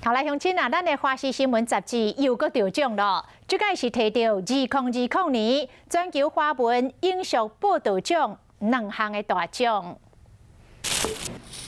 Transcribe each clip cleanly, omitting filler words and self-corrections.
好来，乡亲啊，咱的华视新闻杂志又搁得奖了，这届是摕到2020年全球华文影视报道奖2项的大奖。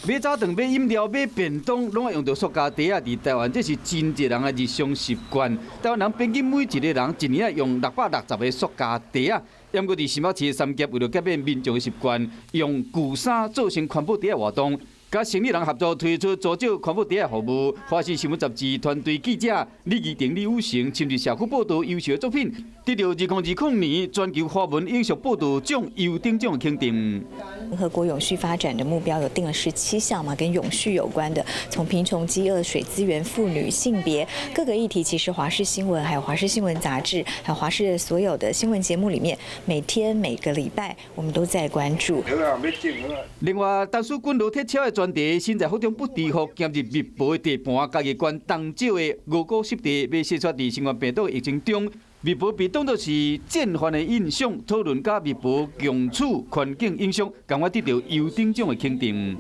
买早顿、买饮料、买便当，拢要用到塑胶袋啊！伫台湾，这是真侪人的日常习惯。台湾人平均每一个人一年用660个塑胶袋啊。要过伫新北市三峡，为了改变民众的习惯，用旧衫做成环保袋的活动。 甲生理人合作推出助少环保袋的服务。华视新闻杂志团队记者李义定、李武成亲自社区报道优秀的作品，得到2020年全球华文影视报道奖优等奖的肯定。联合国永续发展的目标有定了17项嘛，跟永续有关的，从贫穷、饥饿、水资源、妇女、性别各个议题，其实华视新闻、还有华视新闻杂志，还有华视所有的新闻节目里面，每天每个礼拜我们都在关注。另外，当属滚楼铁车的专题，身在福中不知福，今日密报的地盘，家己关东少的五谷湿地，要细说伫新冠病毒疫情中。 密报被当作是战犯的印象，讨论甲密报共处环境影响，赶快得到优等奖的肯定。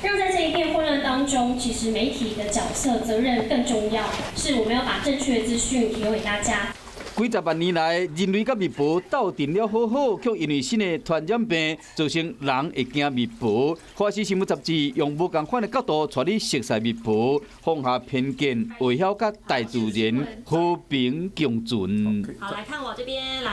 让在这一片混乱当中，其实媒体的角色责任更重要，是我们要把正确的资讯提供给大家。 几十万年来，人类甲密报斗阵了好好，却因为新的传染病，造成人会惊密报。华视新闻杂志用无共款的角度，带你熟悉密报，放下偏见，微笑甲大自然和平共存。好，来看我这边来。